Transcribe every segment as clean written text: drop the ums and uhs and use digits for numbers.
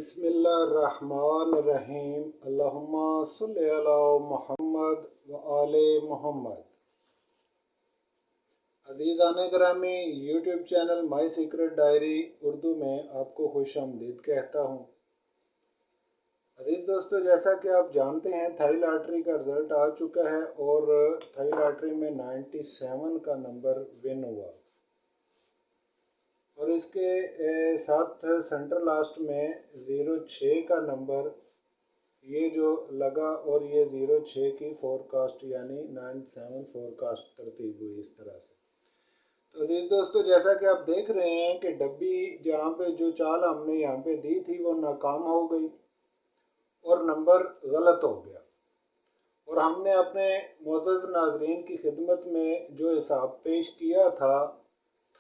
बिस्मिल्लाहिर्रहमानिर्रहीम। अल्लाहुम्मा सल्लि अला मुहम्मद व आले मुहम्मद। अज़ीज़ान गिरामी, YouTube channel my secret diary Urdu में आपको खुश आमदीद कहता हूँ। अजीज़ दोस्तों, जैसा कि आप जानते हैं थाई लॉटरी का रिज़ल्ट आ चुका है और थाई लॉटरी में 97 का नंबर विन हुआ और इसके साथ सेंटर लास्ट में 06 का नंबर ये जो लगा और ये 06 की फोरकास्ट यानी 97 फोरकास्ट तरतीब हुई इस तरह से। तो अजीज़ दोस्तों, जैसा कि आप देख रहे हैं कि डब्बी जहाँ पे जो चाल हमने यहाँ पे दी थी वो नाकाम हो गई और नंबर गलत हो गया और हमने अपने मोअज़्ज़ज़ नाज़रीन की खिदमत में जो हिसाब पेश किया था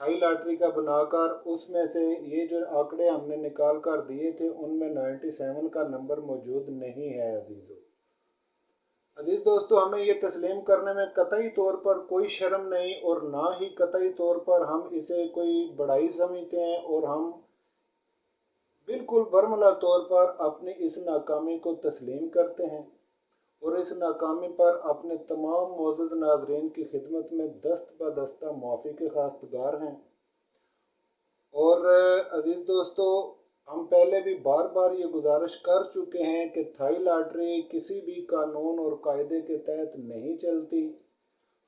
थाई लॉटरी का बनाकर, उसमें से ये जो आंकड़े हमने निकाल कर दिए थे उनमें 97 का नंबर मौजूद नहीं है। अजीज़ दोस्तों, हमें ये तस्लीम करने में कतई तौर पर कोई शर्म नहीं और ना ही कतई तौर पर हम इसे कोई बड़ाई समझते हैं और हम बिल्कुल बरमला तौर पर अपनी इस नाकामी को तस्लीम करते हैं और इस नाकामी पर अपने तमाम मोअज़्ज़ज़ नाज़रीन की खिदमत में दस्त बदस्ता माफ़ी के खास्तगार हैं। और अजीज़ दोस्तों, हम पहले भी बार बार ये गुजारिश कर चुके हैं कि थाई लॉटरी किसी भी कानून और कायदे के तहत नहीं चलती।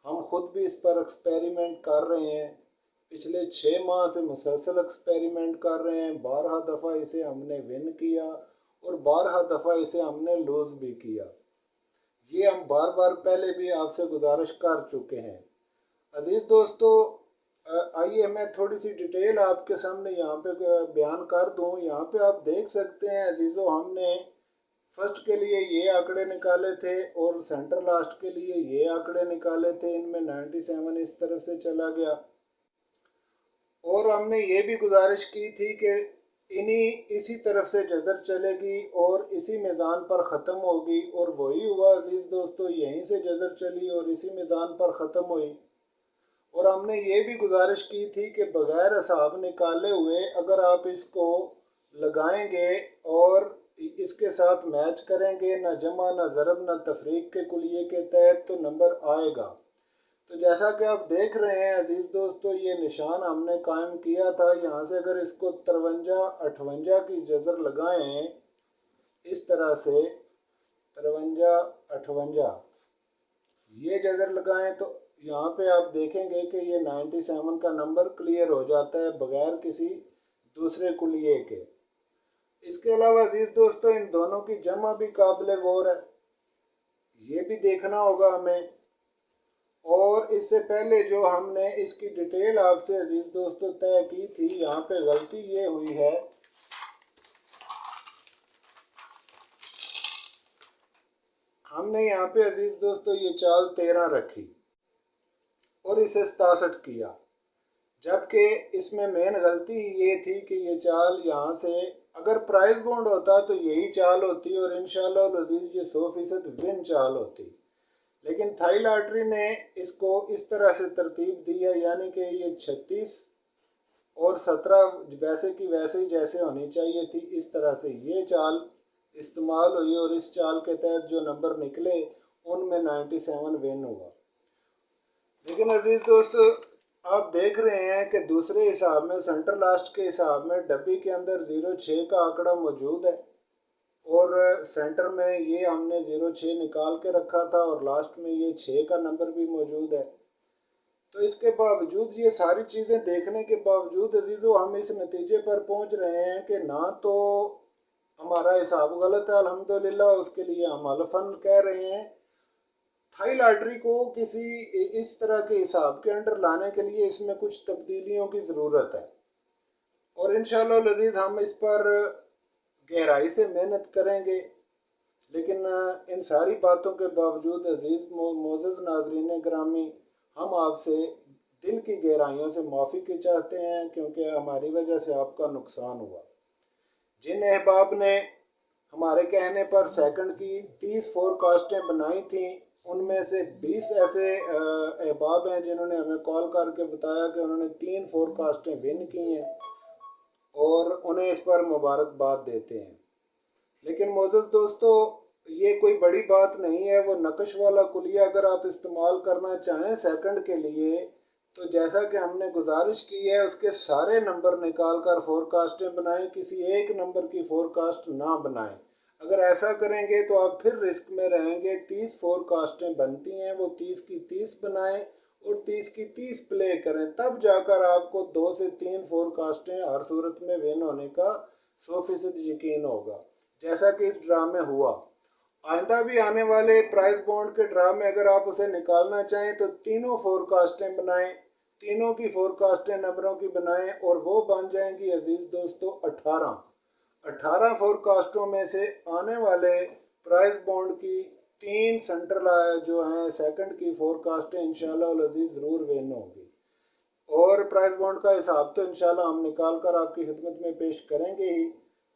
हम खुद भी इस पर एक्सपेरिमेंट कर रहे हैं, पिछले 6 माह से मुसलसल एक्सपेरिमेंट कर रहे हैं। 12 दफ़ा इसे हमने विन किया और 12 दफ़ा इसे हमने लूज़ भी किया। ये हम बार बार पहले भी आपसे गुजारिश कर चुके हैं। अजीज़ दोस्तों, आइए मैं थोड़ी सी डिटेल आपके सामने यहाँ पे बयान कर दूँ। यहाँ पे आप देख सकते हैं अजीज़ों, हमने फर्स्ट के लिए ये आंकड़े निकाले थे और सेंटर लास्ट के लिए ये आंकड़े निकाले थे। इनमें 97 इस तरफ से चला गया और हमने ये भी गुजारिश की थी कि इसी तरफ से जदर चलेगी और इसी मीज़ान पर ख़त्म होगी और वही हुआ अजीज़ दोस्तों। यहीं से जदर चली और इसी मीज़ान पर ख़त्म हुई और हमने ये भी गुजारिश की थी कि बग़ैर हिसाब निकाले हुए अगर आप इसको लगाएंगे और इसके साथ मैच करेंगे, ना जमा ना ज़रब ना तफरीक के कुलिये के तहत, तो नंबर आएगा। तो जैसा कि आप देख रहे हैं अजीज़ दोस्तों, ये निशान हमने कायम किया था। यहाँ से अगर इसको 53-58 की जज़र लगाएं इस तरह से 53-58 ये जज़र लगाएं तो यहाँ पे आप देखेंगे कि ये 97 का नंबर क्लियर हो जाता है बग़ैर किसी दूसरे कुलिये के। इसके अलावा अजीज़ दोस्तों, इन दोनों की जमा भी काबिल गौर है, ये भी देखना होगा हमें। और इससे पहले जो हमने इसकी डिटेल आपसे अजीज़ दोस्तों तय की थी, यहाँ पे गलती ये हुई है, हमने यहाँ पे अजीज़ दोस्तों ये चाल 13 रखी और इसे 67 किया, जबकि इसमें मेन गलती ये थी कि ये चाल यहाँ से अगर प्राइस बॉन्ड होता तो यही चाल होती और इंशाअल्लाह अजीज़ ये 100% विन चाल होती। लेकिन थाई लॉटरी ने इसको इस तरह से तरतीब दी है, यानी कि ये 36 और 17 वैसे की वैसे ही जैसे होनी चाहिए थी, इस तरह से ये चाल इस्तेमाल हुई और इस चाल के तहत जो नंबर निकले उनमें 97 विन हुआ। लेकिन अजीज़ दोस्तों, आप देख रहे हैं कि दूसरे हिसाब में सेंटर लास्ट के हिसाब में डब्बी के अंदर 06 का आंकड़ा मौजूद है और सेंटर में ये हमने 06 निकाल के रखा था और लास्ट में ये 6 का नंबर भी मौजूद है। तो इसके बावजूद, ये सारी चीज़ें देखने के बावजूद अजीज़ों, हम इस नतीजे पर पहुंच रहे हैं कि ना तो हमारा हिसाब गलत है अल्हम्दुलिल्लाह, उसके लिए हम अलफन कह रहे हैं। थाई लॉटरी को किसी इस तरह के हिसाब के अंडर लाने के लिए इसमें कुछ तब्दीलियों की ज़रूरत है और इंशाअल्लाह अज़ीज़ हम इस पर गहराई से मेहनत करेंगे। लेकिन इन सारी बातों के बावजूद अजीज़ मोअज़्ज़ज़ नाज़रीन गिरामी, हम आपसे दिल की गहराइयों से माफ़ी के चाहते हैं क्योंकि हमारी वजह से आपका नुकसान हुआ। जिन अहबाब ने हमारे कहने पर सेकंड की 30 फोरकास्टें बनाई थी, उनमें से 20 ऐसे अहबाब हैं जिन्होंने हमें कॉल करके बताया कि उन्होंने 3 फोरकास्टें विन की हैं और उन्हें इस पर मुबारकबाद देते हैं। लेकिन मोअज़्ज़ज़ दोस्तों, ये कोई बड़ी बात नहीं है। वो नकश वाला कुलिया अगर आप इस्तेमाल करना चाहें सेकंड के लिए, तो जैसा कि हमने गुजारिश की है उसके सारे नंबर निकाल कर फोरकास्टें बनाएं, किसी एक नंबर की फोरकास्ट ना बनाएं। अगर ऐसा करेंगे तो आप फिर रिस्क में रहेंगे। 30 फोरकास्टें बनती हैं, वो 30 की 30 बनाएं और 30 की 30 प्ले करें, तब जाकर आपको 2 से 3 फोरकास्टें हर सूरत में विन होने का 100% यकीन होगा, जैसा कि इस ड्रा में हुआ। आइंदा भी आने वाले प्राइस बॉन्ड के ड्रा में अगर आप उसे निकालना चाहें तो तीनों फोरकास्टें बनाएं, तीनों की फोरकास्टें नंबरों की बनाएं और वो बन जाएंगी अजीज दोस्तों 18 फोरकास्टों में से आने वाले प्राइस बॉन्ड की 3 सेंट्रल जो हैं सेकंड की फोरकास्टें इंशाल्लाह अजीज ज़रूर विन होंगी। और प्राइस बॉन्ड का हिसाब तो इंशाल्लाह हम निकाल कर आपकी खिदमत में पेश करेंगे ही।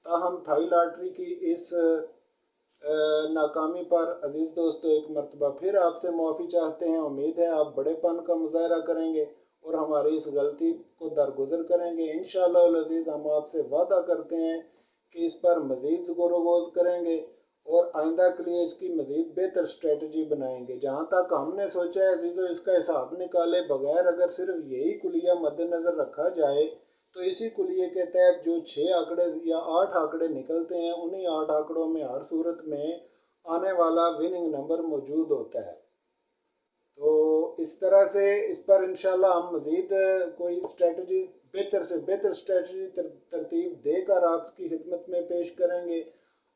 ताहम थाई लॉटरी की इस नाकामी पर अजीज़ दोस्तों एक मरतबा फिर आपसे माफ़ी चाहते हैं। उम्मीद है आप बड़ेपन का मुजाहरा करेंगे और हमारी इस गलती को दरगुजर करेंगे। इंशाअल्लाह अज़ीज़ हम आपसे वादा करते हैं कि इस पर मज़ीद ग़ौर करेंगे और आइंदा के लिए इसकी मज़ीद बेहतर स्ट्रेटजी बनाएंगे। जहाँ तक हमने सोचा है अजीज़ों, इसका हिसाब निकाले बगैर अगर सिर्फ यही कुलिया मद्देनज़र रखा जाए तो इसी कुलिये के तहत जो 6 आंकड़े या 8 आंकड़े निकलते हैं, उन्हीं 8 आंकड़ों में हर सूरत में आने वाला विनिंग नंबर मौजूद होता है। तो इस तरह से इस पर इंशाल्लाह हम मज़ीद कोई स्ट्रेटजी बेहतर से बेहतर स्ट्रेटजी तरतीब देकर आपकी खिदमत में पेश करेंगे।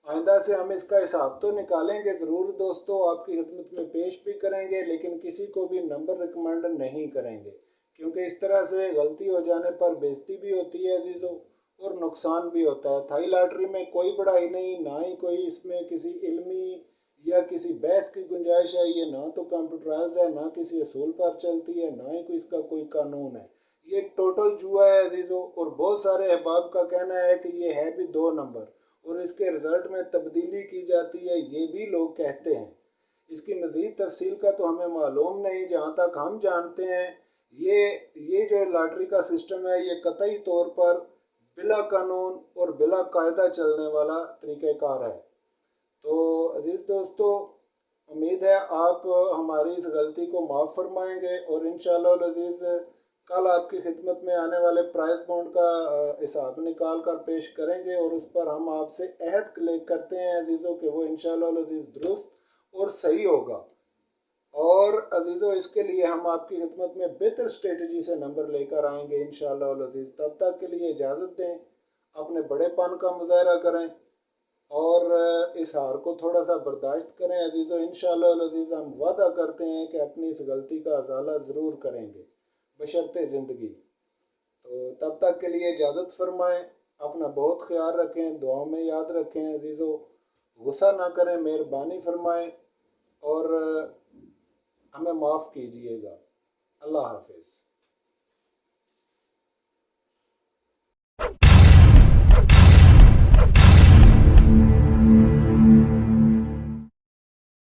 आइंदा से हम इसका हिसाब तो निकालेंगे ज़रूर दोस्तों, आपकी खिदमत में पेश भी करेंगे, लेकिन किसी को भी नंबर रिकमेंड नहीं करेंगे, क्योंकि इस तरह से गलती हो जाने पर बेइज्जती भी होती है अजीज़ों और नुकसान भी होता है। थाई लॉटरी में कोई बड़ाई नहीं, ना ही कोई इसमें किसी इल्मी या किसी बहस की गुंजाइश है। ये ना तो कंप्यूटराइज्ड है, ना किसी असूल पर चलती है, ना ही कोई इसका कोई कानून है। ये टोटल जुआ है अजीज़ों। और बहुत सारे अहबाब का कहना है कि ये है भी 2 नंबर और इसके रिज़ल्ट में तब्दीली की जाती है, ये भी लोग कहते हैं। इसकी मज़ीद तफसील का तो हमें मालूम नहीं। जहाँ तक हम जानते हैं ये जो लॉटरी का सिस्टम है ये कतई तौर पर बिला कानून और बिला कायदा चलने वाला तरीक़ाकार है। तो अजीज़ दोस्तों, उम्मीद है आप हमारी इस गलती को माफ़ फरमाएंगे और इंशाअल्लाह अजीज़ कल आपकी खिदमत में आने वाले प्राइस बॉन्ड का हिसाब निकाल कर पेश करेंगे और उस पर हम आपसे अहद करते हैं अजीज़ों कि वो इंशाअल्लाह अजीज़ दुरुस्त और सही होगा। और अजीज़ों इसके लिए हम आपकी खिदमत में बेहतर स्ट्रेटजी से नंबर लेकर आएंगे इंशाअल्लाह अजीज़। तब तक के लिए इजाज़त दें, अपने बड़ेपन का मुजाहरा करें और इस हार को थोड़ा सा बर्दाश्त करें अजीज़ों। इंशाअल्लाह अज़ीज़ हम वादा करते हैं कि अपनी इस गलती का अज़ाला ज़रूर करेंगे बशर्ते ज़िंदगी। तो तब तक के लिए इजाज़त फरमाएं, अपना बहुत ख्याल रखें, दुआओं में याद रखें अजीज़ों, गुस्सा ना करें, मेहरबानी फरमाएं और हमें माफ़ कीजिएगा। अल्लाह हाफ़िज़।